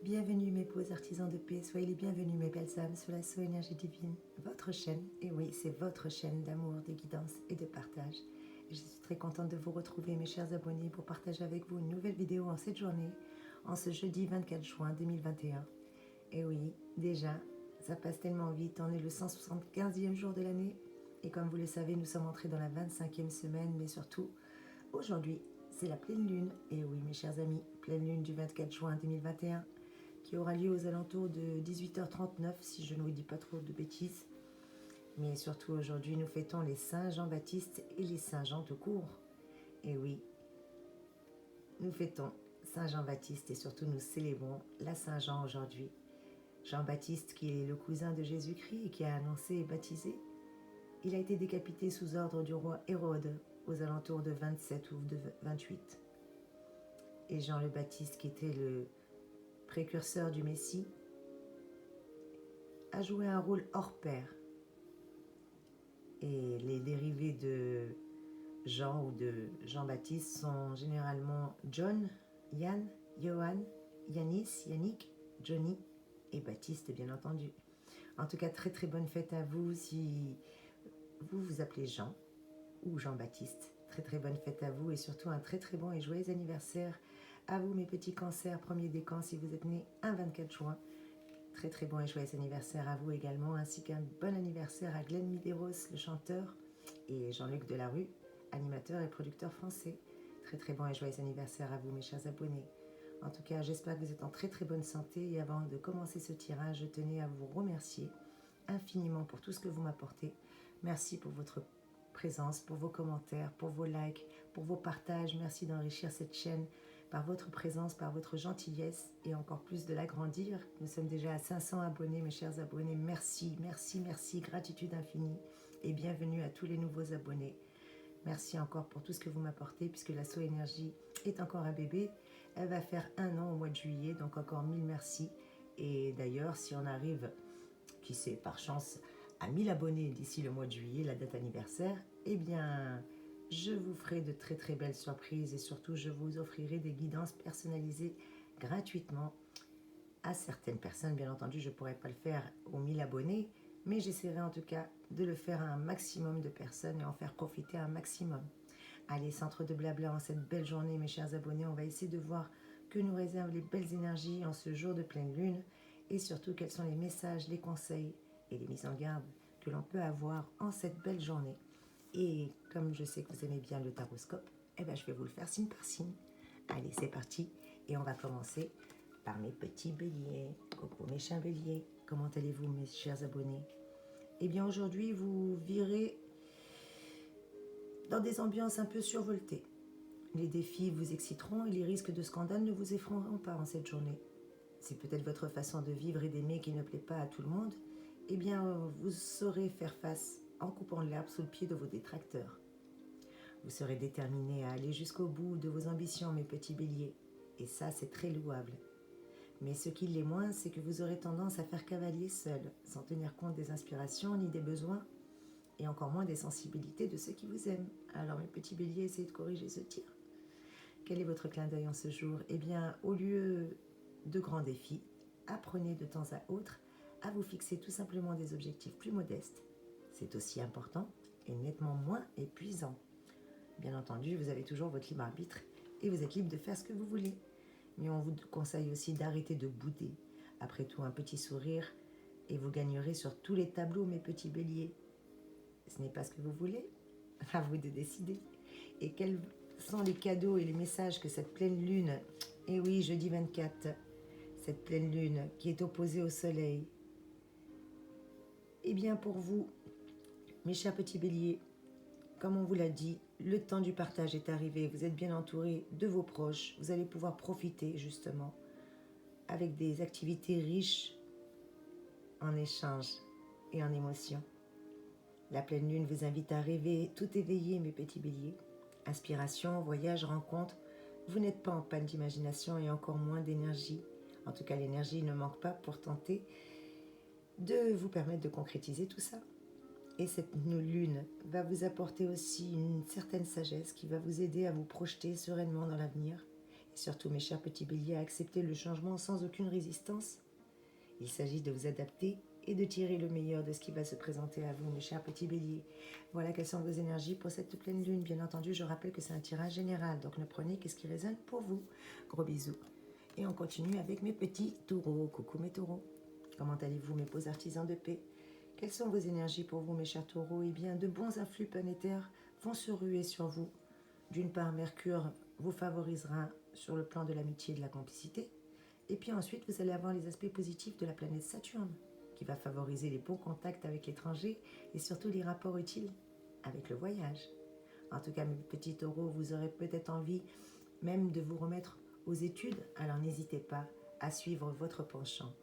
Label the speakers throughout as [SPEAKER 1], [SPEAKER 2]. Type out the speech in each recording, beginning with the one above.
[SPEAKER 1] Bienvenue mes beaux artisans de paix, soyez les bienvenus mes belles âmes sur la So Énergie Divine, votre chaîne, et oui c'est votre chaîne d'amour, de guidance et de partage. Et je suis très contente de vous retrouver mes chers abonnés pour partager avec vous une nouvelle vidéo en cette journée, en ce jeudi 24 juin 2021. Et oui, déjà, ça passe tellement vite, on est le 175e jour de l'année, et comme vous le savez, nous sommes entrés dans la 25e semaine, mais surtout, aujourd'hui, c'est la pleine lune, et oui mes chers amis, pleine lune du 24 juin 2021, qui aura lieu aux alentours de 18h39, si je ne vous dis pas trop de bêtises. Mais surtout aujourd'hui, nous fêtons les Saints Jean-Baptiste et les Saints Jean tout court. Et oui, nous fêtons Saint Jean-Baptiste et surtout nous célébrons la Saint Jean aujourd'hui. Jean-Baptiste qui est le cousin de Jésus-Christ et qui a annoncé et baptisé. Il a été décapité sous ordre du roi Hérode aux alentours de 27 ou de 28. Et Jean le Baptiste qui était le précurseur du Messie, a joué un rôle hors pair. Et les dérivés de Jean ou de Jean-Baptiste sont généralement John, Yann, Johan, Yanis, Yannick, Johnny et Baptiste bien entendu. En tout cas, très très bonne fête à vous si vous vous appelez Jean ou Jean-Baptiste. Très très bonne fête à vous et surtout un très très bon et joyeux anniversaire à vous mes petits cancers, premier décan si vous êtes nés un 24 juin. Très très bon et joyeux anniversaire à vous également, ainsi qu'un bon anniversaire à Glenn Medeiros, le chanteur, et Jean-Luc Delarue, animateur et producteur français. Très très bon et joyeux anniversaire à vous mes chers abonnés. En tout cas, j'espère que vous êtes en très très bonne santé et avant de commencer ce tirage, je tenais à vous remercier infiniment pour tout ce que vous m'apportez. Merci pour votre présence, pour vos commentaires, pour vos likes, pour vos partages. Merci d'enrichir cette chaîne par votre présence, par votre gentillesse et encore plus de l'agrandir. Nous sommes déjà à 500 abonnés, mes chers abonnés. Merci, merci, merci, gratitude infinie et bienvenue à tous les nouveaux abonnés. Merci encore pour tout ce que vous m'apportez puisque la So Énergie est encore un bébé. Elle va faire 1 an au mois de juillet, donc encore 1000 merci. Et d'ailleurs, si on arrive, qui sait, par chance, à 1000 abonnés d'ici le mois de juillet, la date anniversaire, eh bien, je vous ferai de très très belles surprises et surtout, je vous offrirai des guidances personnalisées gratuitement à certaines personnes. Bien entendu, je ne pourrai pas le faire aux 1000 abonnés, mais j'essaierai en tout cas de le faire à un maximum de personnes et en faire profiter un maximum. Allez, centre de blabla en cette belle journée, mes chers abonnés, on va essayer de voir que nous réservent les belles énergies en ce jour de pleine lune et surtout quels sont les messages, les conseils et les mises en garde que l'on peut avoir en cette belle journée. Et comme je sais que vous aimez bien le taroscope, eh ben je vais vous le faire signe par signe. Allez, c'est parti et on va commencer par mes petits béliers. Coucou mes chers béliers, comment allez-vous mes chers abonnés? Eh bien aujourd'hui vous virez dans des ambiances un peu survoltées. Les défis vous exciteront et les risques de scandale ne vous effraieront pas en cette journée. C'est peut-être votre façon de vivre et d'aimer qui ne plaît pas à tout le monde. Eh bien, vous saurez faire face en coupant l'herbe sous le pied de vos détracteurs. Vous serez déterminé à aller jusqu'au bout de vos ambitions, mes petits béliers. Et ça, c'est très louable. Mais ce qui l'est moins, c'est que vous aurez tendance à faire cavalier seul, sans tenir compte des inspirations ni des besoins, et encore moins des sensibilités de ceux qui vous aiment. Alors, mes petits béliers, essayez de corriger ce tir. Quel est votre clin d'œil en ce jour? Eh bien, au lieu de grands défis, apprenez de temps à autre à vous fixer tout simplement des objectifs plus modestes. C'est aussi important et nettement moins épuisant. Bien entendu, vous avez toujours votre libre arbitre et vous êtes libre de faire ce que vous voulez. Mais on vous conseille aussi d'arrêter de bouder. Après tout, un petit sourire et vous gagnerez sur tous les tableaux, mes petits béliers. Ce n'est pas ce que vous voulez? À vous de décider. Et quels sont les cadeaux et les messages que cette pleine lune, et oui, jeudi 24, cette pleine lune qui est opposée au soleil, eh bien pour vous, mes chers petits béliers, comme on vous l'a dit, le temps du partage est arrivé. Vous êtes bien entourés de vos proches. Vous allez pouvoir profiter justement avec des activités riches en échanges et en émotions. La pleine lune vous invite à rêver tout éveillé, mes petits béliers. Inspiration, voyage, rencontre. Vous n'êtes pas en panne d'imagination et encore moins d'énergie. En tout cas, l'énergie ne manque pas pour tenter de vous permettre de concrétiser tout ça. Et cette lune va vous apporter aussi une certaine sagesse qui va vous aider à vous projeter sereinement dans l'avenir Et surtout, mes chers petits béliers, acceptez le changement sans aucune résistance. Il s'agit de vous adapter et de tirer le meilleur de ce qui va se présenter à vous, mes chers petits béliers. Voilà quelles sont vos énergies pour cette pleine lune. Bien entendu, je rappelle que c'est un tirage général, donc ne prenez que ce qui résonne pour vous. Gros bisous. Et on continue avec mes petits taureaux. Coucou mes taureaux. Comment allez-vous, mes beaux artisans de paix? Quelles sont vos énergies pour vous, mes chers taureaux? Eh bien, de bons influx planétaires vont se ruer sur vous. D'une part, Mercure vous favorisera sur le plan de l'amitié et de la complicité. Et puis ensuite, vous allez avoir les aspects positifs de la planète Saturne, qui va favoriser les bons contacts avec l'étranger et surtout les rapports utiles avec le voyage. En tout cas, mes petits taureaux, vous aurez peut-être envie même de vous remettre aux études, alors n'hésitez pas à suivre votre penchant.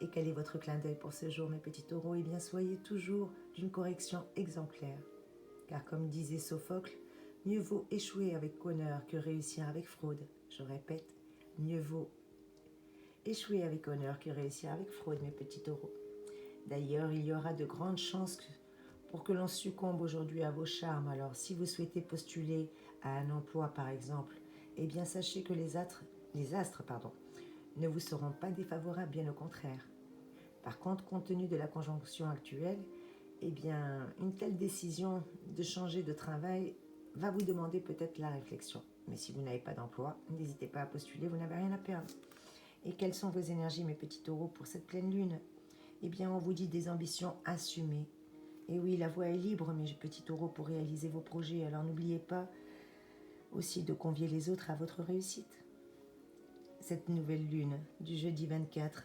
[SPEAKER 1] Et quel est votre clin d'œil pour ce jour, mes petits taureaux? Eh bien, soyez toujours d'une correction exemplaire. Car comme disait Sophocle, mieux vaut échouer avec honneur que réussir avec fraude. Je répète, mieux vaut échouer avec honneur que réussir avec fraude, mes petits taureaux. D'ailleurs, il y aura de grandes chances pour que l'on succombe aujourd'hui à vos charmes. Alors, si vous souhaitez postuler à un emploi, par exemple, eh bien, sachez que les astres, ne vous seront pas défavorables, bien au contraire. Par contre, compte tenu de la conjonction actuelle, eh bien, une telle décision de changer de travail va vous demander peut-être la réflexion. Mais si vous n'avez pas d'emploi, n'hésitez pas à postuler, vous n'avez rien à perdre. Et quelles sont vos énergies, mes petits taureaux, pour cette pleine lune? Eh bien, on vous dit des ambitions assumées. Et oui, la voie est libre, mes petits taureaux, pour réaliser vos projets. Alors n'oubliez pas aussi de convier les autres à votre réussite. Cette nouvelle lune du jeudi 24,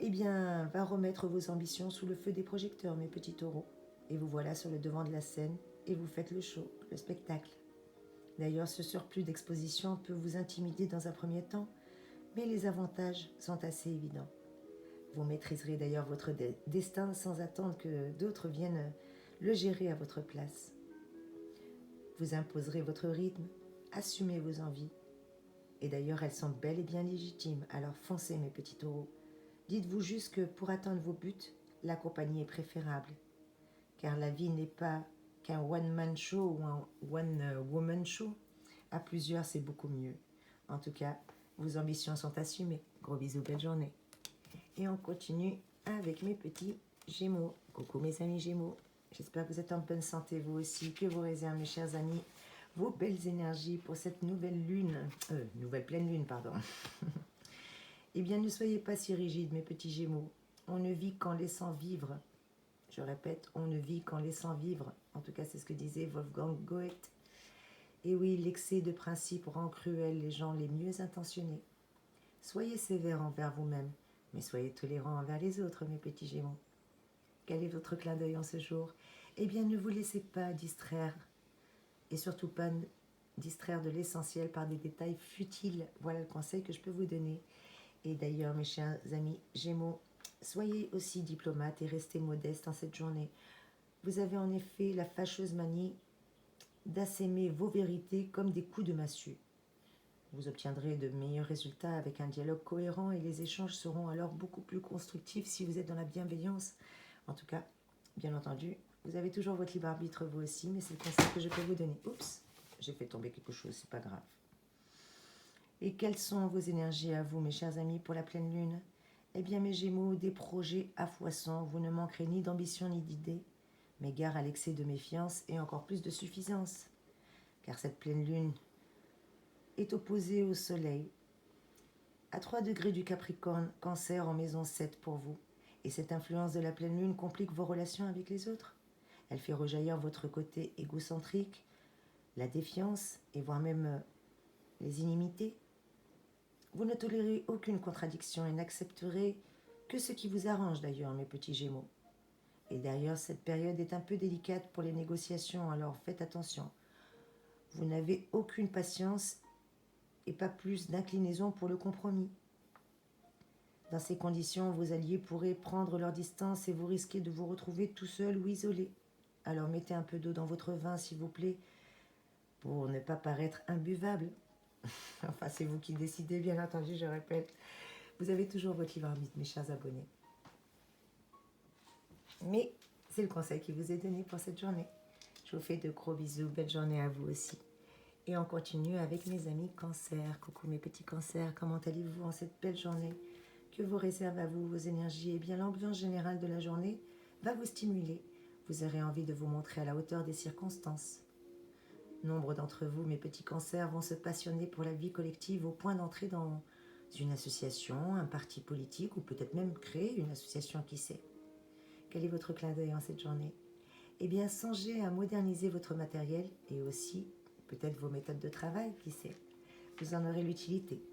[SPEAKER 1] eh bien, va remettre vos ambitions sous le feu des projecteurs, mes petits taureaux. Et vous voilà sur le devant de la scène et vous faites le show, le spectacle. D'ailleurs, ce surplus d'exposition peut vous intimider dans un premier temps, mais les avantages sont assez évidents. Vous maîtriserez d'ailleurs votre destin sans attendre que d'autres viennent le gérer à votre place. Vous imposerez votre rythme, assumez vos envies. Et d'ailleurs, elles sont bel et bien légitimes, alors foncez, mes petits taureaux. Dites-vous juste que pour atteindre vos buts, la compagnie est préférable. Car la vie n'est pas qu'un one-man show ou un one-woman show. À plusieurs, c'est beaucoup mieux. En tout cas, vos ambitions sont assumées. Gros bisous, belle journée. Et on continue avec mes petits Gémeaux. Coucou mes amis Gémeaux. J'espère que vous êtes en bonne santé, vous aussi. Que vous réservent, mes chers amis, vos belles énergies pour cette nouvelle pleine lune, pardon. Eh bien, ne soyez pas si rigides, mes petits Gémeaux. On ne vit qu'en laissant vivre. Je répète, on ne vit qu'en laissant vivre. En tout cas, c'est ce que disait Wolfgang Goethe. Et oui, l'excès de principe rend cruels les gens les mieux intentionnés. Soyez sévères envers vous-même, mais soyez tolérants envers les autres, mes petits Gémeaux. Quel est votre clin d'œil en ce jour? Eh bien, ne vous laissez pas distraire, et surtout pas distraire de l'essentiel par des détails futiles. Voilà le conseil que je peux vous donner. Et d'ailleurs, mes chers amis Gémeaux, soyez aussi diplomates et restez modestes en cette journée. Vous avez en effet la fâcheuse manie d'assaimer vos vérités comme des coups de massue. Vous obtiendrez de meilleurs résultats avec un dialogue cohérent et les échanges seront alors beaucoup plus constructifs si vous êtes dans la bienveillance. En tout cas, bien entendu, vous avez toujours votre libre arbitre vous aussi, mais c'est le conseil que je peux vous donner. Oups, j'ai fait tomber quelque chose, c'est pas grave. Et quelles sont vos énergies à vous, mes chers amis, pour la pleine lune? Eh bien, mes Gémeaux, des projets à foison, vous ne manquerez ni d'ambition ni d'idées, mais gare à l'excès de méfiance et encore plus de suffisance. Car cette pleine lune est opposée au soleil, à 3 degrés du Capricorne, Cancer en maison 7 pour vous. Et cette influence de la pleine lune complique vos relations avec les autres. Elle fait rejaillir votre côté égocentrique, la défiance et voire même les inimités. Vous ne tolérez aucune contradiction et n'accepterez que ce qui vous arrange d'ailleurs, mes petits Gémeaux. Et d'ailleurs, cette période est un peu délicate pour les négociations, alors faites attention. Vous n'avez aucune patience et pas plus d'inclinaison pour le compromis. Dans ces conditions, vos alliés pourraient prendre leur distance et vous risquez de vous retrouver tout seul ou isolé. Alors mettez un peu d'eau dans votre vin, s'il vous plaît, pour ne pas paraître imbuvable. Enfin, c'est vous qui décidez, bien entendu, je répète. Vous avez toujours votre libre arbitre, mes chers abonnés. Mais c'est le conseil qui vous est donné pour cette journée. Je vous fais de gros bisous, belle journée à vous aussi. Et on continue avec mes amis cancers. Coucou mes petits cancers, comment allez-vous en cette belle journée? Que vous réserve à vous vos énergies? Eh bien l'ambiance générale de la journée va vous stimuler. Vous aurez envie de vous montrer à la hauteur des circonstances. Nombre d'entre vous, mes petits cancers, vont se passionner pour la vie collective au point d'entrer dans une association, un parti politique ou peut-être même créer une association, qui sait. Quel est votre clin d'œil en cette journée? Eh bien, songez à moderniser votre matériel et aussi peut-être vos méthodes de travail, qui sait. Vous en aurez l'utilité.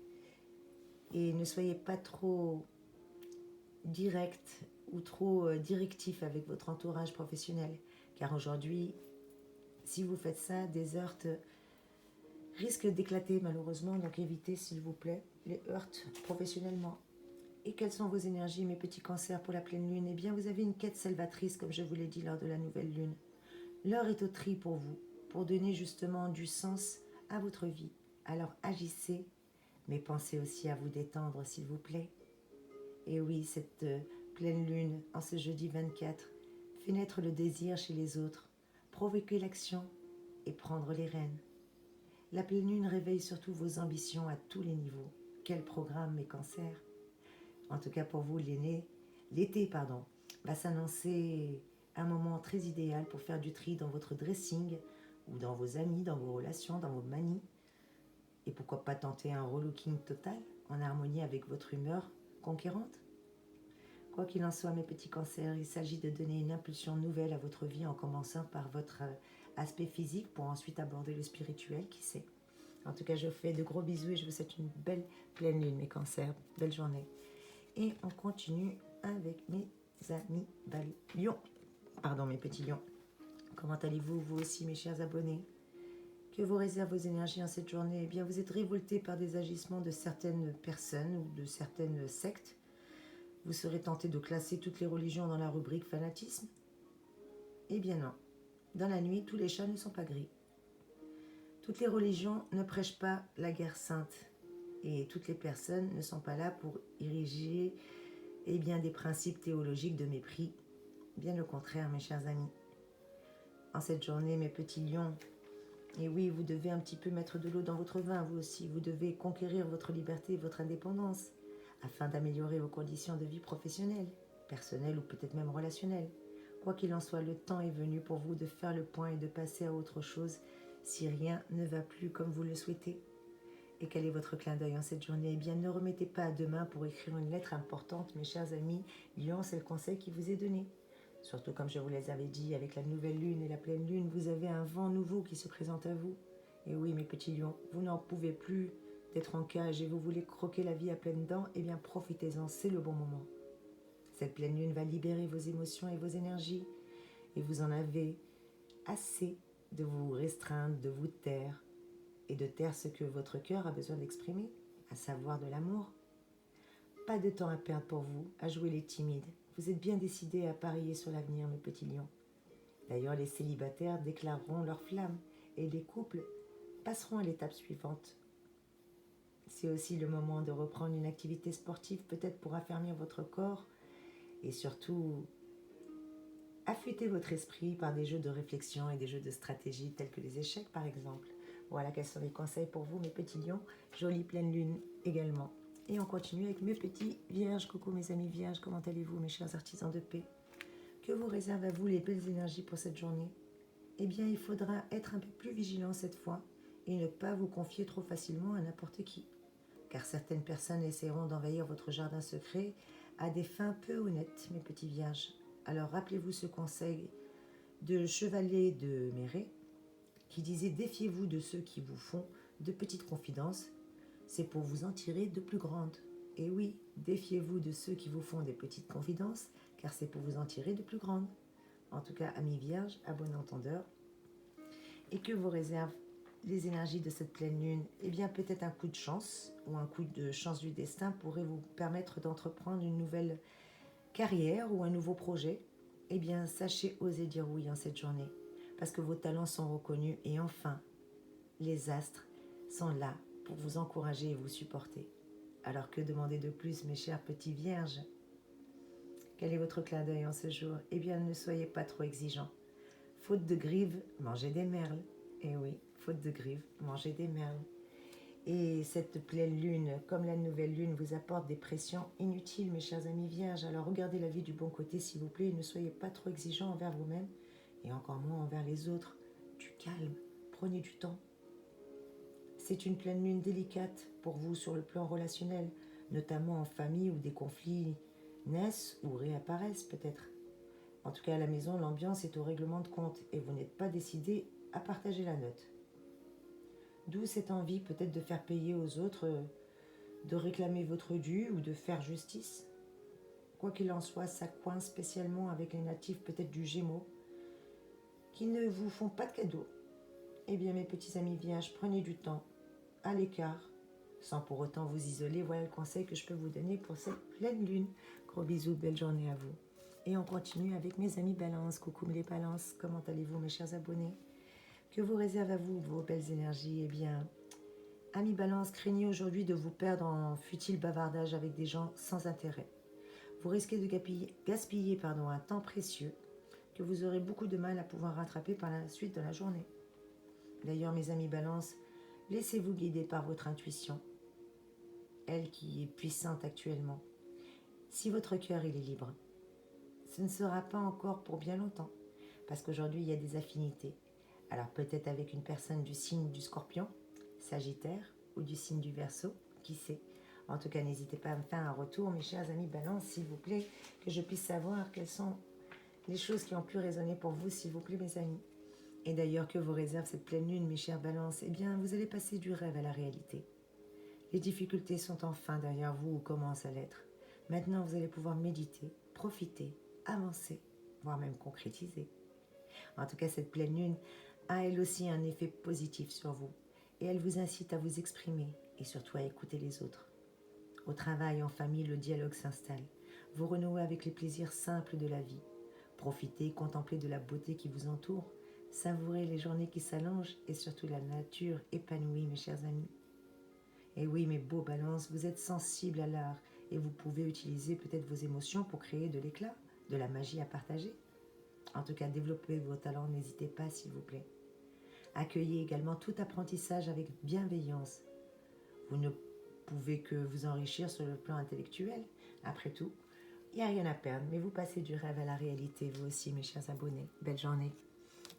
[SPEAKER 1] Et ne soyez pas trop direct ou trop directif avec votre entourage professionnel, car aujourd'hui, si vous faites ça, des heurts risquent d'éclater malheureusement, donc évitez s'il vous plaît les heurts professionnellement. Et quelles sont vos énergies, mes petits cancers, pour la pleine lune? Eh bien, vous avez une quête salvatrice, comme je vous l'ai dit lors de la nouvelle lune. L'heure est au tri pour vous, pour donner justement du sens à votre vie. Alors agissez, mais pensez aussi à vous détendre, s'il vous plaît. Et oui, cette pleine lune, en ce jeudi 24, fait naître le désir chez les autres, provoquer l'action et prendre les rênes. La pleine lune réveille surtout vos ambitions à tous les niveaux. Quel programme, mes cancers! En tout cas pour vous, l'été va s'annoncer un moment très idéal pour faire du tri dans votre dressing ou dans vos amis, dans vos relations, dans vos manies. Et pourquoi pas tenter un relooking total en harmonie avec votre humeur conquérante? Quoi qu'il en soit, mes petits cancers, il s'agit de donner une impulsion nouvelle à votre vie en commençant par votre aspect physique pour ensuite aborder le spirituel, qui sait. En tout cas, je vous fais de gros bisous et je vous souhaite une belle pleine lune, mes cancers. Belle journée. Et on continue avec mes amis lions. Pardon, mes petits lions. Comment allez-vous, vous aussi, mes chers abonnés? Que vous réservent vos énergies en cette journée? Eh bien, vous êtes révoltés par des agissements de certaines personnes ou de certaines sectes. Vous serez tenté de classer toutes les religions dans la rubrique fanatisme? Eh bien non. Dans la nuit, tous les chats ne sont pas gris. Toutes les religions ne prêchent pas la guerre sainte. Et toutes les personnes ne sont pas là pour ériger des principes théologiques de mépris. Bien au contraire, mes chers amis. En cette journée, mes petits lions, et oui, vous devez un petit peu mettre de l'eau dans votre vin, vous aussi. Vous devez conquérir votre liberté et votre indépendance afin d'améliorer vos conditions de vie professionnelles, personnelles ou peut-être même relationnelles. Quoi qu'il en soit, le temps est venu pour vous de faire le point et de passer à autre chose si rien ne va plus comme vous le souhaitez. Et quel est votre clin d'œil en cette journée? Eh bien, ne remettez pas à demain pour écrire une lettre importante, mes chers amis. Lion, c'est le conseil qui vous est donné. Surtout, comme je vous les avais dit, avec la nouvelle lune et la pleine lune, vous avez un vent nouveau qui se présente à vous. Et oui, mes petits lions, vous n'en pouvez plus d'être en cage et vous voulez croquer la vie à pleines dents. Eh bien, profitez-en, c'est le bon moment. Cette pleine lune va libérer vos émotions et vos énergies. Et vous en avez assez de vous restreindre, de vous taire, et de taire ce que votre cœur a besoin d'exprimer, à savoir de l'amour. Pas de temps à perdre pour vous, à jouer les timides. Vous êtes bien décidés à parier sur l'avenir, mes petits lions. D'ailleurs, les célibataires déclareront leur flamme et les couples passeront à l'étape suivante. C'est aussi le moment de reprendre une activité sportive, peut-être pour affermir votre corps et surtout affûter votre esprit par des jeux de réflexion et des jeux de stratégie tels que les échecs par exemple. Voilà quels sont les conseils pour vous, mes petits lions. Jolie pleine lune également. Et on continue avec mes petits vierges. Coucou mes amis vierges, comment allez-vous, mes chers artisans de paix? Que vous réservent à vous les belles énergies pour cette journée? Eh bien, il faudra être un peu plus vigilant cette fois et ne pas vous confier trop facilement à n'importe qui. Car certaines personnes essaieront d'envahir votre jardin secret à des fins peu honnêtes, mes petits vierges. Alors rappelez-vous ce conseil de Chevalier de Méré, qui disait « Défiez-vous de ceux qui vous font de petites confidences, c'est pour vous en tirer de plus grandes. » Et oui, défiez-vous de ceux qui vous font des petites confidences, car c'est pour vous en tirer de plus grandes. En tout cas, amis vierges, à bon entendeur. Et que vous réservent les énergies de cette pleine lune? Eh bien, peut-être un coup de chance, ou un coup de chance du destin pourrait vous permettre d'entreprendre une nouvelle carrière ou un nouveau projet. Eh bien, sachez oser dire oui en cette journée, parce que vos talents sont reconnus et enfin, les astres sont là pour vous encourager et vous supporter. Alors que demander de plus, mes chers petits vierges? Quel est votre clin d'œil en ce jour? Eh bien, ne soyez pas trop exigeants. Faute de grives, mangez des merles. Eh oui, faute de grives, mangez des merles. Et cette pleine lune, comme la nouvelle lune, vous apporte des pressions inutiles, mes chers amis vierges. Alors regardez la vie du bon côté, s'il vous plaît, et ne soyez pas trop exigeants envers vous-même, et encore moins envers les autres. Du calme, prenez du temps. C'est une pleine lune délicate pour vous sur le plan relationnel, notamment en famille où des conflits naissent ou réapparaissent peut-être. En tout cas, à la maison, l'ambiance est au règlement de compte et vous n'êtes pas décidé à partager la note. D'où cette envie peut-être de faire payer aux autres, de réclamer votre dû ou de faire justice. Quoi qu'il en soit, ça coince spécialement avec les natifs peut-être du Gémeaux qui ne vous font pas de cadeaux. Eh bien mes petits amis vierges, prenez du temps, à l'écart, sans pour autant vous isoler. Voilà le conseil que je peux vous donner pour cette pleine lune. Gros bisous, belle journée à vous. Et on continue avec mes amis Balance. Coucou les Balances, comment allez-vous mes chers abonnés? Que vous réserve à vous vos belles énergies? Eh bien, amis Balance, craignez aujourd'hui de vous perdre en futile bavardage avec des gens sans intérêt. Vous risquez de gaspiller un temps précieux que vous aurez beaucoup de mal à pouvoir rattraper par la suite de la journée. D'ailleurs, mes amis Balance, laissez-vous guider par votre intuition, elle qui est puissante actuellement. Si votre cœur il est libre, ce ne sera pas encore pour bien longtemps, parce qu'aujourd'hui il y a des affinités. Alors peut-être avec une personne du signe du Scorpion, Sagittaire ou du signe du Verseau, qui sait. En tout cas, n'hésitez pas à me faire un retour, mes chers amis Balance, s'il vous plaît, que je puisse savoir quelles sont les choses qui ont pu résonner pour vous, s'il vous plaît, mes amis. Et d'ailleurs, que vous réserve cette pleine lune, mes chers Balances? Eh bien, vous allez passer du rêve à la réalité. Les difficultés sont enfin derrière vous ou commencent à l'être. Maintenant, vous allez pouvoir méditer, profiter, avancer, voire même concrétiser. En tout cas, cette pleine lune a elle aussi un effet positif sur vous. Et elle vous incite à vous exprimer et surtout à écouter les autres. Au travail, en famille, le dialogue s'installe. Vous renouez avec les plaisirs simples de la vie. Profitez, contemplez de la beauté qui vous entoure. Savourez les journées qui s'allongent et surtout la nature épanouie, mes chers amis. Et oui, mes beaux balances, vous êtes sensibles à l'art et vous pouvez utiliser peut-être vos émotions pour créer de l'éclat, de la magie à partager. En tout cas, développez vos talents, n'hésitez pas, s'il vous plaît. Accueillez également tout apprentissage avec bienveillance. Vous ne pouvez que vous enrichir sur le plan intellectuel. Après tout, il n'y a rien à perdre, mais vous passez du rêve à la réalité, vous aussi, mes chers abonnés. Belle journée.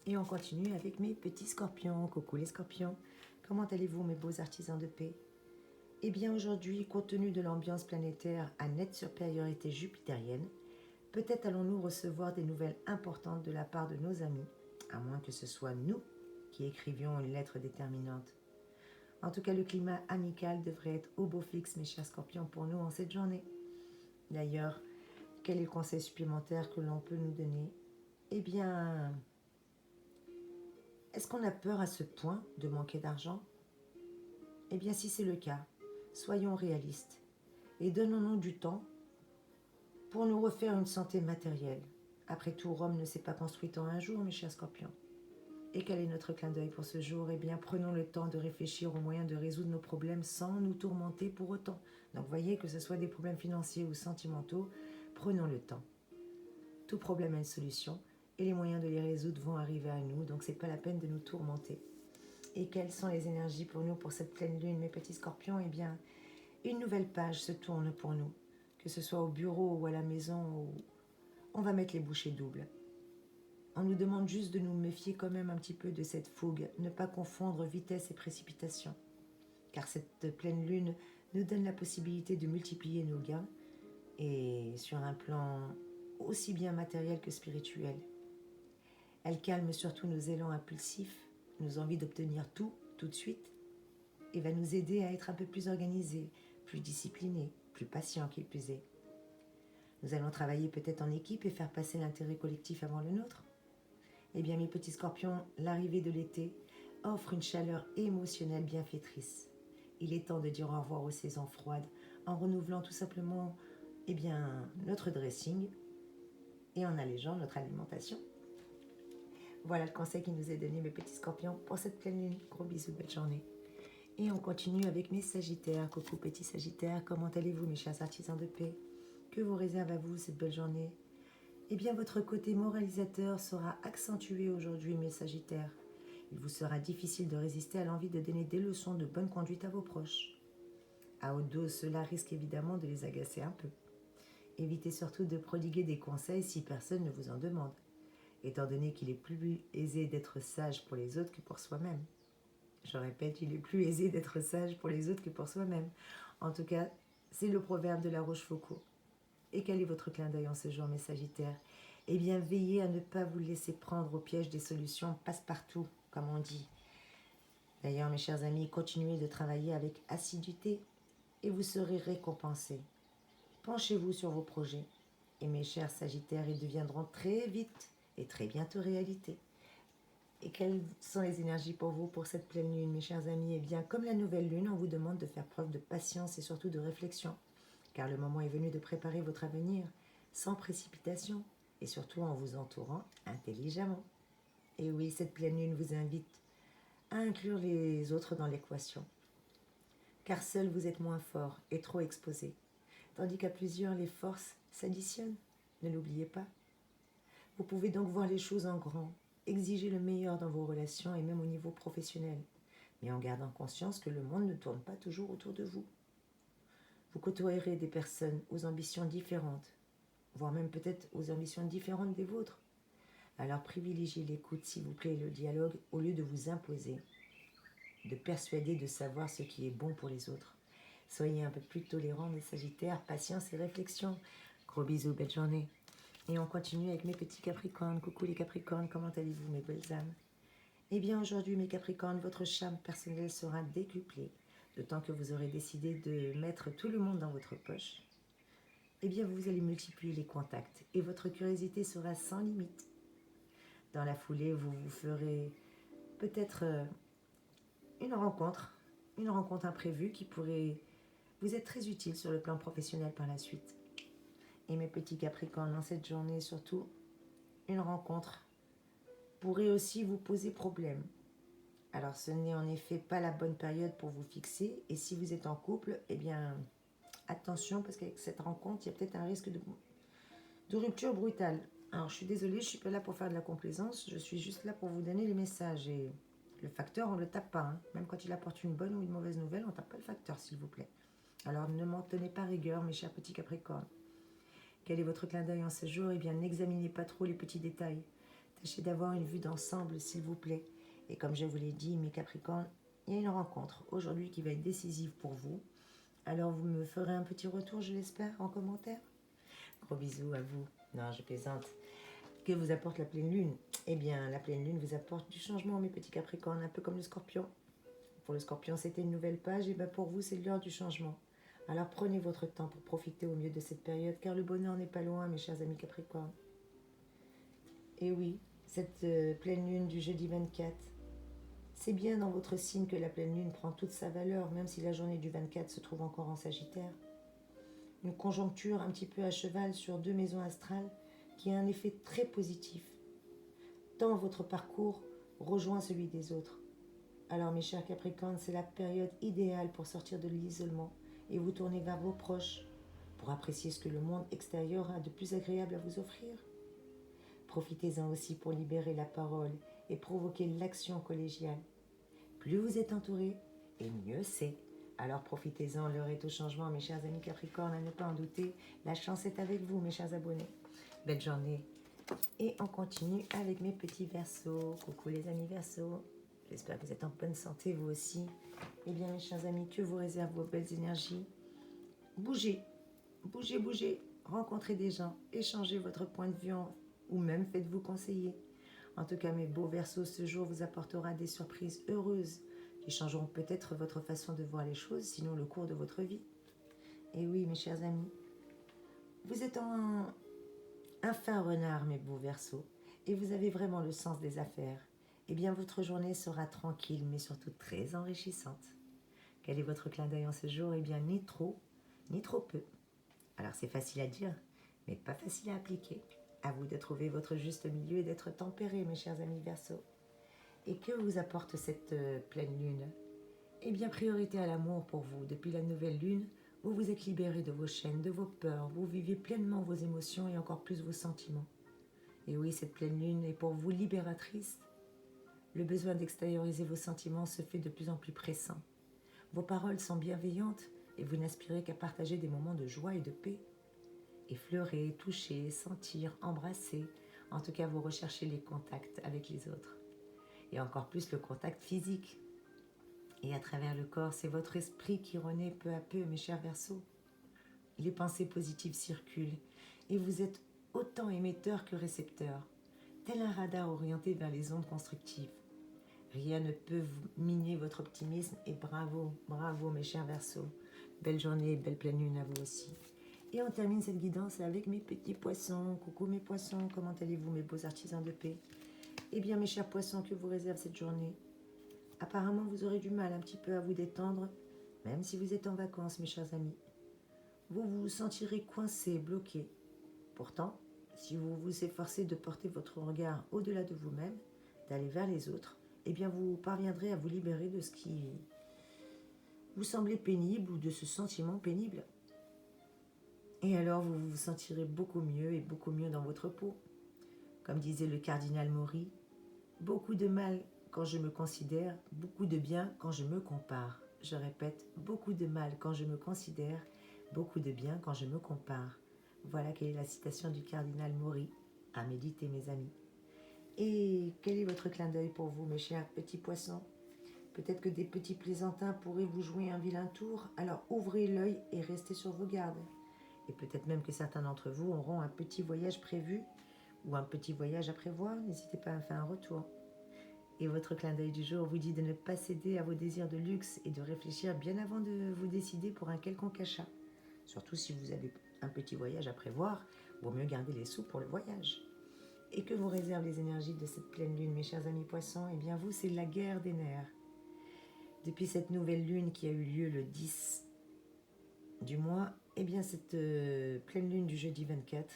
[SPEAKER 1] Et on continue avec mes petits scorpions. Coucou les scorpions. Comment allez-vous, mes beaux artisans de paix? Eh bien aujourd'hui, compte tenu de l'ambiance planétaire à nette supériorité jupitérienne, peut-être allons-nous recevoir des nouvelles importantes de la part de nos amis, à moins que ce soit nous qui écrivions une lettre déterminante. En tout cas, le climat amical devrait être au beau fixe, mes chers scorpions, pour nous en cette journée. D'ailleurs, quel est le conseil supplémentaire que l'on peut nous donner? Eh bien, est-ce qu'on a peur à ce point de manquer d'argent? Eh bien, si c'est le cas, soyons réalistes et donnons-nous du temps pour nous refaire une santé matérielle. Après tout, Rome ne s'est pas construite en un jour, mes chers scorpions. Et quel est notre clin d'œil pour ce jour? Eh bien, prenons le temps de réfléchir aux moyens de résoudre nos problèmes sans nous tourmenter pour autant. Donc, voyez, que ce soit des problèmes financiers ou sentimentaux, prenons le temps. Tout problème a une solution et les moyens de les résoudre vont arriver à nous, donc c'est pas la peine de nous tourmenter. Et quelles sont les énergies pour nous pour cette pleine lune, mes petits scorpions? Eh bien, une nouvelle page se tourne pour nous, que ce soit au bureau ou à la maison, où on va mettre les bouchées doubles. On nous demande juste de nous méfier quand même un petit peu de cette fougue, ne pas confondre vitesse et précipitation. Car cette pleine lune nous donne la possibilité de multiplier nos gains, et sur un plan aussi bien matériel que spirituel. Elle calme surtout nos élans impulsifs, nos envies d'obtenir tout de suite, et va nous aider à être un peu plus organisés, plus disciplinés, plus patients qu'il plus est. Nous allons travailler peut-être en équipe et faire passer l'intérêt collectif avant le nôtre. Eh bien, mes petits scorpions, l'arrivée de l'été offre une chaleur émotionnelle bienfaitrice. Il est temps de dire au revoir aux saisons froides en renouvelant tout simplement notre dressing et en allégeant notre alimentation. Voilà le conseil qui nous est donné, mes petits scorpions, pour cette pleine lune. Gros bisous, belle journée. Et on continue avec mes sagittaires. Coucou petits sagittaires, comment allez-vous, mes chers artisans de paix? Que vous réserve à vous cette belle journée? Eh bien, votre côté moralisateur sera accentué aujourd'hui, mes sagittaires. Il vous sera difficile de résister à l'envie de donner des leçons de bonne conduite à vos proches. À haute dose, cela risque évidemment de les agacer un peu. Évitez surtout de prodiguer des conseils si personne ne vous en demande, étant donné qu'il est plus aisé d'être sage pour les autres que pour soi-même. Je répète, il est plus aisé d'être sage pour les autres que pour soi-même. En tout cas, c'est le proverbe de la Rochefoucauld. Et quel est votre clin d'œil en ce jour, mes Sagittaires? Eh bien, veillez à ne pas vous laisser prendre au piège des solutions passe-partout, comme on dit. D'ailleurs, mes chers amis, continuez de travailler avec assiduité et vous serez récompensés. Penchez-vous sur vos projets. Et mes chers Sagittaires, ils deviendront très vite et très bientôt réalité. Et quelles sont les énergies pour vous pour cette pleine lune, mes chers amis? Eh bien, comme la nouvelle lune, on vous demande de faire preuve de patience et surtout de réflexion, car le moment est venu de préparer votre avenir sans précipitation et surtout en vous entourant intelligemment. Et oui, cette pleine lune vous invite à inclure les autres dans l'équation, car seul vous êtes moins fort et trop exposé, tandis qu'à plusieurs, les forces s'additionnent. Ne l'oubliez pas. Vous pouvez donc voir les choses en grand, exiger le meilleur dans vos relations et même au niveau professionnel, mais en gardant conscience que le monde ne tourne pas toujours autour de vous. Vous côtoierez des personnes aux ambitions différentes, voire même peut-être aux ambitions différentes des vôtres. Alors privilégiez l'écoute, s'il vous plaît, et le dialogue, au lieu de vous imposer, de persuader de savoir ce qui est bon pour les autres. Soyez un peu plus tolérants, mes Sagittaires, patience et réflexion. Gros bisous, belle journée. Et on continue avec mes petits Capricornes. Coucou les Capricornes, comment allez-vous, mes belles âmes? Eh bien aujourd'hui, mes Capricornes, votre charme personnel sera décuplé, d'autant que vous aurez décidé de mettre tout le monde dans votre poche. Eh bien, vous allez multiplier les contacts et votre curiosité sera sans limite. Dans la foulée, vous vous ferez peut-être une rencontre imprévue qui pourrait vous être très utile sur le plan professionnel par la suite. Et mes petits Capricornes, dans cette journée, surtout, une rencontre pourrait aussi vous poser problème. Alors, ce n'est en effet pas la bonne période pour vous fixer. Et si vous êtes en couple, eh bien, attention, parce qu'avec cette rencontre, il y a peut-être un risque de rupture brutale. Alors, je suis désolée, je ne suis pas là pour faire de la complaisance. Je suis juste là pour vous donner les messages. Et le facteur, on ne le tape pas. Hein. Même quand il apporte une bonne ou une mauvaise nouvelle, on ne tape pas le facteur, s'il vous plaît. Alors, ne m'en tenez pas rigueur, mes chers petits Capricornes. Quel est votre clin d'œil en ce jour? Eh bien, n'examinez pas trop les petits détails. Tâchez d'avoir une vue d'ensemble, s'il vous plaît. Et comme je vous l'ai dit, mes Capricornes, il y a une rencontre aujourd'hui qui va être décisive pour vous. Alors, vous me ferez un petit retour, je l'espère, en commentaire. Gros bisous à vous. Non, je plaisante. Que vous apporte la pleine lune? Eh bien, la pleine lune vous apporte du changement, mes petits Capricornes, un peu comme le Scorpion. Pour le Scorpion, c'était une nouvelle page, et bien pour vous, c'est l'heure du changement. Alors prenez votre temps pour profiter au mieux de cette période, car le bonheur n'est pas loin, mes chers amis Capricornes. Et oui, cette pleine lune du jeudi 24, c'est bien dans votre signe que la pleine lune prend toute sa valeur, même si la journée du 24 se trouve encore en Sagittaire. Une conjoncture un petit peu à cheval sur deux maisons astrales qui a un effet très positif, tant votre parcours rejoint celui des autres. Alors mes chers Capricornes, c'est la période idéale pour sortir de l'isolement et vous tourner vers vos proches pour apprécier ce que le monde extérieur a de plus agréable à vous offrir. Profitez-en aussi pour libérer la parole et provoquer l'action collégiale. Plus vous êtes entouré, et mieux c'est. Alors profitez-en, l'heure est au changement, mes chers amis Capricornes, à ne pas en douter. La chance est avec vous, mes chers abonnés. Belle journée. Et on continue avec mes petits Verseaux. Coucou les amis Verseaux. J'espère que vous êtes en bonne santé, vous aussi. Eh bien, mes chers amis, que vous réservent vos belles énergies? Bougez, bougez, bougez. Rencontrez des gens, échangez votre point de vue ou même faites-vous conseiller. En tout cas, mes beaux Verseaux, ce jour vous apportera des surprises heureuses qui changeront peut-être votre façon de voir les choses, sinon le cours de votre vie. Et oui, mes chers amis, vous êtes un fin renard, mes beaux Verseaux, et vous avez vraiment le sens des affaires. Eh bien, votre journée sera tranquille, mais surtout très enrichissante. Quel est votre clin d'œil en ce jour? Eh bien, ni trop peu. Alors, c'est facile à dire, mais pas facile à appliquer. À vous de trouver votre juste milieu et d'être tempéré, mes chers amis Verseaux. Et que vous apporte cette pleine lune? Eh bien, priorité à l'amour pour vous. Depuis la nouvelle lune, vous vous êtes libéré de vos chaînes, de vos peurs. Vous vivez pleinement vos émotions et encore plus vos sentiments. Et oui, cette pleine lune est pour vous libératrice. Le besoin d'extérioriser vos sentiments se fait de plus en plus pressant. Vos paroles sont bienveillantes et vous n'aspirez qu'à partager des moments de joie et de paix. Effleurer, toucher, sentir, embrasser, en tout cas vous recherchez les contacts avec les autres. Et encore plus le contact physique. Et à travers le corps, c'est votre esprit qui renaît peu à peu, mes chers Verseaux. Les pensées positives circulent et vous êtes autant émetteur que récepteur, tel un radar orienté vers les ondes constructives. Rien ne peut vous miner votre optimisme et bravo, bravo mes chers Verseaux. Belle journée, belle pleine lune à vous aussi. Et on termine cette guidance avec mes petits poissons. Coucou mes poissons, comment allez-vous mes beaux artisans de paix? Eh bien mes chers poissons, que vous réserve cette journée? Apparemment vous aurez du mal un petit peu à vous détendre, même si vous êtes en vacances mes chers amis. Vous vous sentirez coincé, bloqué. Pourtant, si vous vous efforcez de porter votre regard au-delà de vous-même, d'aller vers les autres, eh bien vous parviendrez à vous libérer de ce qui vous semblait pénible ou de ce sentiment pénible. Et alors vous vous sentirez beaucoup mieux et beaucoup mieux dans votre peau. Comme disait le cardinal Maury, beaucoup de mal quand je me considère, beaucoup de bien quand je me compare. Je répète, beaucoup de mal quand je me considère, beaucoup de bien quand je me compare. Voilà quelle est la citation du cardinal Maury. À méditer mes amis. Et quel est votre clin d'œil pour vous mes chers petits poissons? Peut-être que des petits plaisantins pourraient vous jouer un vilain tour, alors ouvrez l'œil et restez sur vos gardes. Et peut-être même que certains d'entre vous auront un petit voyage prévu ou un petit voyage à prévoir, n'hésitez pas à me faire un retour. Et votre clin d'œil du jour vous dit de ne pas céder à vos désirs de luxe et de réfléchir bien avant de vous décider pour un quelconque achat. Surtout si vous avez un petit voyage à prévoir, vaut mieux garder les sous pour le voyage. Et que vous réservent les énergies de cette pleine lune, mes chers amis poissons? Eh bien vous, c'est la guerre des nerfs. Depuis cette nouvelle lune qui a eu lieu le 10 du mois, eh bien cette pleine lune du jeudi 24,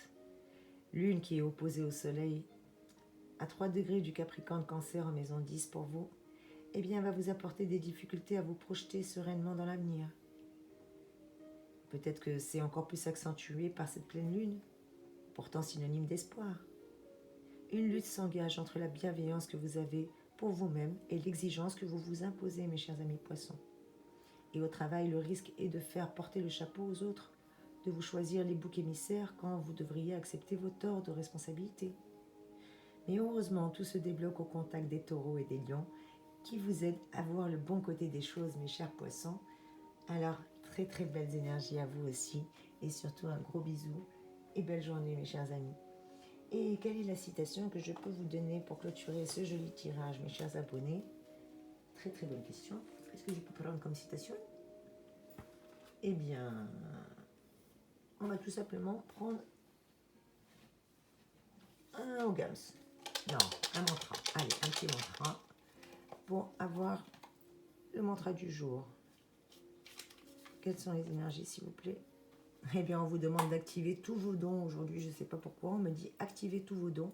[SPEAKER 1] lune qui est opposée au soleil, à 3 degrés du Capricorne Cancer en maison 10 pour vous, eh bien va vous apporter des difficultés à vous projeter sereinement dans l'avenir. Peut-être que c'est encore plus accentué par cette pleine lune, pourtant synonyme d'espoir. Une lutte s'engage entre la bienveillance que vous avez pour vous-même et l'exigence que vous vous imposez, mes chers amis poissons. Et au travail, le risque est de faire porter le chapeau aux autres, de vous choisir les boucs émissaires quand vous devriez accepter vos torts de responsabilité. Mais heureusement, tout se débloque au contact des taureaux et des lions qui vous aident à voir le bon côté des choses, mes chers poissons. Alors, très très belles énergies à vous aussi et surtout un gros bisou et belle journée, mes chers amis. Et quelle est la citation que je peux vous donner pour clôturer ce joli tirage, mes chers abonnés? Très très bonne question. Qu'est-ce que je peux prendre comme citation? Eh bien, on va tout simplement prendre un Ogams. Non, un mantra. Allez, un petit mantra pour avoir le mantra du jour. Quelles sont les énergies, s'il vous plaît? Eh bien, on vous demande d'activer tous vos dons aujourd'hui. Je ne sais pas pourquoi. On me dit activez tous vos dons.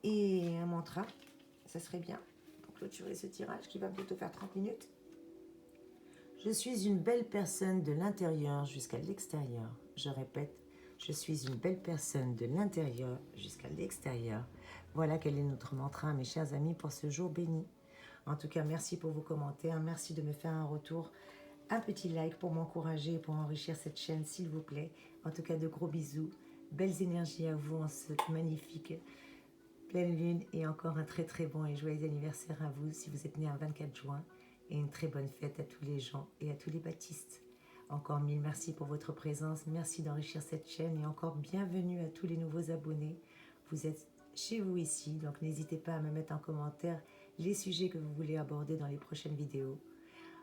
[SPEAKER 1] Et un mantra, ça serait bien pour clôturer ce tirage qui va bientôt faire 30 minutes. Je suis une belle personne de l'intérieur jusqu'à l'extérieur. Je répète, je suis une belle personne de l'intérieur jusqu'à l'extérieur. Voilà quel est notre mantra, mes chers amis, pour ce jour béni. En tout cas, merci pour vos commentaires. Merci de me faire un retour. Un petit like pour m'encourager et pour enrichir cette chaîne, s'il vous plaît. En tout cas, de gros bisous. Belles énergies à vous en cette magnifique pleine lune. Et encore un très très bon et joyeux anniversaire à vous si vous êtes né un 24 juin. Et une très bonne fête à tous les gens et à tous les baptistes. Encore mille merci pour votre présence. Merci d'enrichir cette chaîne et encore bienvenue à tous les nouveaux abonnés. Vous êtes chez vous ici, donc n'hésitez pas à me mettre en commentaire les sujets que vous voulez aborder dans les prochaines vidéos.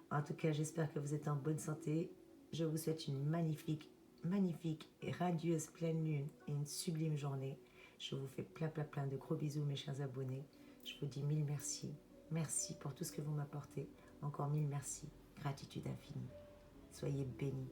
[SPEAKER 1] En tout cas, j'espère que vous êtes en bonne santé. Je vous souhaite une magnifique, magnifique et radieuse pleine lune et une sublime journée. Je vous fais plein de gros bisous, mes chers abonnés. Je vous dis mille merci. Merci pour tout ce que vous m'apportez. Encore mille merci. Gratitude infinie. Soyez bénis.